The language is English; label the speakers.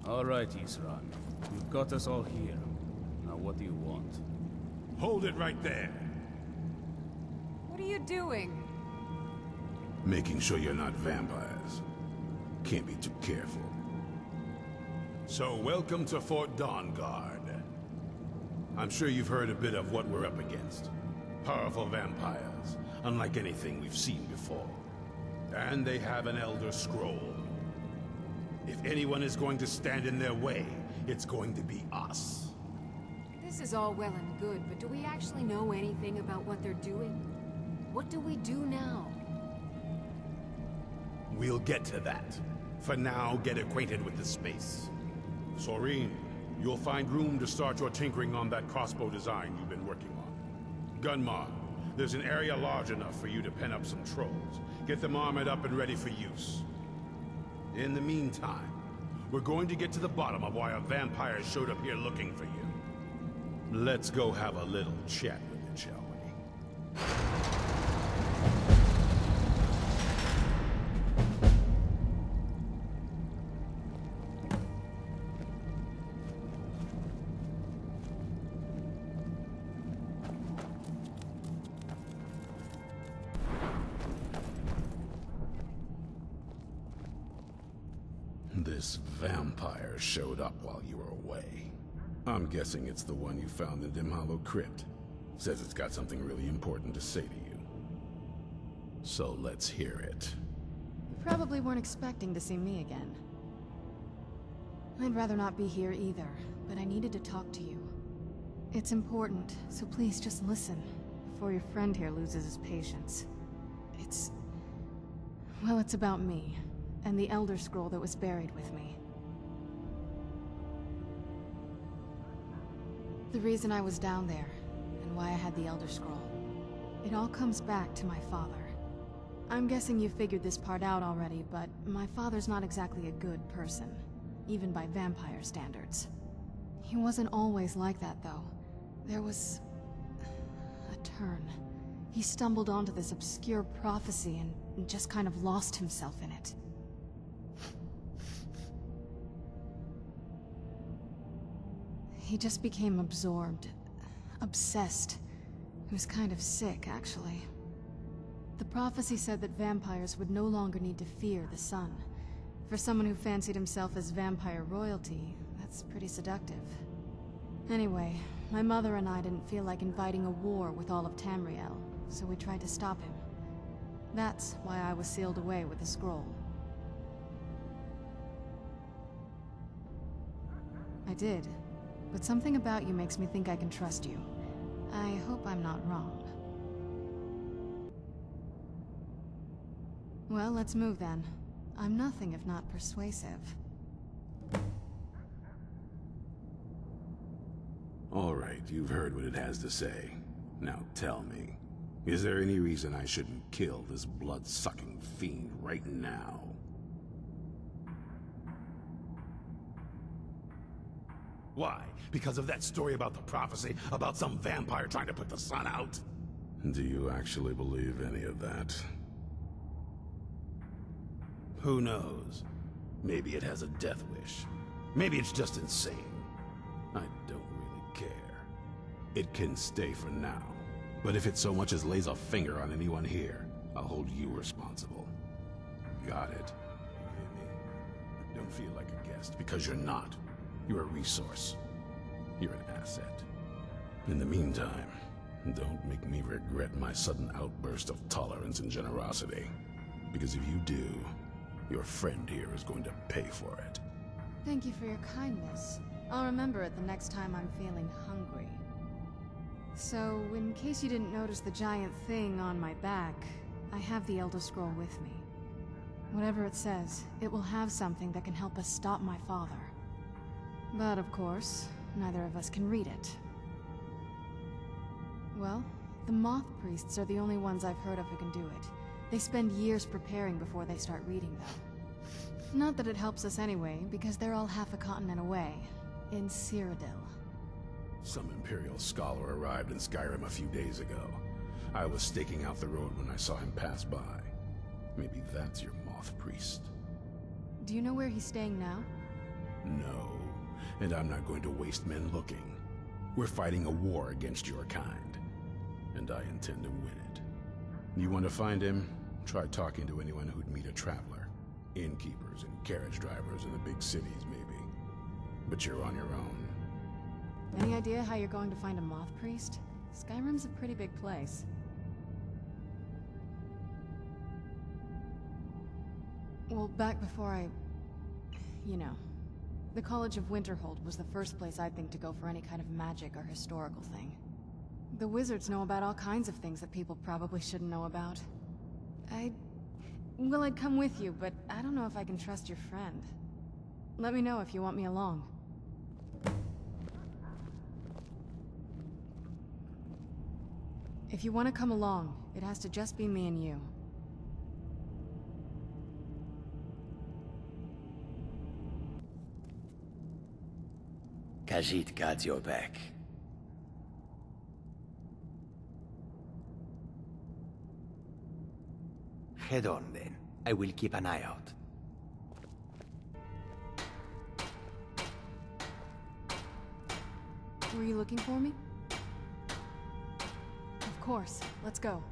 Speaker 1: All right, Isran. You've got us all here. Now what do you want?
Speaker 2: Hold it right there.
Speaker 3: What are you doing?
Speaker 2: Making sure you're not vampires. Can't be too careful. So, welcome to Fort Dawnguard. I'm sure you've heard a bit of what we're up against. Powerful vampires, unlike anything we've seen before. And they have an Elder Scroll. If anyone is going to stand in their way, it's going to be us.
Speaker 3: This is all well and good, but do we actually know anything about what they're doing? What do we do now?
Speaker 2: We'll get to that. For now, get acquainted with the space. Soreen, you'll find room to start your tinkering on that crossbow design you've been working on. Gunmar, there's an area large enough for you to pen up some trolls. Get them armored up and ready for use. In the meantime, we're going to get to the bottom of why a vampire showed up here looking for you. Let's go have a little chat with it, shall we? This vampire showed up while you were away. I'm guessing it's the one you found in Dim Hollow Crypt. Says it's got something really important to say to you. So let's hear it.
Speaker 4: You probably weren't expecting to see me again. I'd rather not be here either, but I needed to talk to you. It's important, so please just listen, before your friend here loses his patience. Well, it's about me, and the Elder Scroll that was buried with me. The reason I was down there, and why I had the Elder Scroll. It all comes back to my father. I'm guessing you figured this part out already, but my father's not exactly a good person, even by vampire standards. He wasn't always like that, though. There was a turn. He stumbled onto this obscure prophecy and just kind of lost himself in it. He just became absorbed, obsessed. He was kind of sick, actually. The prophecy said that vampires would no longer need to fear the sun. For someone who fancied himself as vampire royalty, that's pretty seductive. Anyway, my mother and I didn't feel like inviting a war with all of Tamriel, so we tried to stop him. That's why I was sealed away with the scroll. I did, but something about you makes me think I can trust you. I hope I'm not wrong. Well, let's move then. I'm nothing if not persuasive.
Speaker 2: All right, you've heard what it has to say. Now tell me, is there any reason I shouldn't kill this blood-sucking fiend right now? Why? Because of that story about the prophecy, about some vampire trying to put the sun out? Do you actually believe any of that? Who knows? Maybe it has a death wish. Maybe it's just insane. I don't really care. It can stay for now. But if it so much as lays a finger on anyone here, I'll hold you responsible. Got it? You hear me? Don't feel like a guest, because you're not. You're a resource. You're an asset. In the meantime, don't make me regret my sudden outburst of tolerance and generosity. Because if you do, your friend here is going to pay for it.
Speaker 4: Thank you for your kindness. I'll remember it the next time I'm feeling hungry. So, in case you didn't notice the giant thing on my back, I have the Elder Scroll with me. Whatever it says, it will have something that can help us stop my father. But of course, neither of us can read it. Well, the Moth Priests are the only ones I've heard of who can do it. They spend years preparing before they start reading, though. Not that it helps us anyway, because they're all half a continent away, in Cyrodiil.
Speaker 2: Some Imperial scholar arrived in Skyrim a few days ago. I was staking out the road when I saw him pass by. Maybe that's your Moth Priest.
Speaker 4: Do you know where he's staying now?
Speaker 2: No, and I'm not going to waste men looking. We're fighting a war against your kind, and I intend to win it. You want to find him? Try talking to anyone who'd meet a traveler. Innkeepers and carriage drivers in the big cities, maybe. But you're on your own.
Speaker 4: Any idea how you're going to find a moth priest? Skyrim's a pretty big place. Well, back before you know. The College of Winterhold was the first place I'd think to go for any kind of magic or historical thing. The wizards know about all kinds of things that people probably shouldn't know about. Well, I'd come with you, but I don't know if I can trust your friend. Let me know if you want me along. If you want to come along, it has to just be me and you.
Speaker 5: Khajiit guards your back. Head on, then. I will keep an eye out.
Speaker 4: Were you looking for me? Of course. Let's go.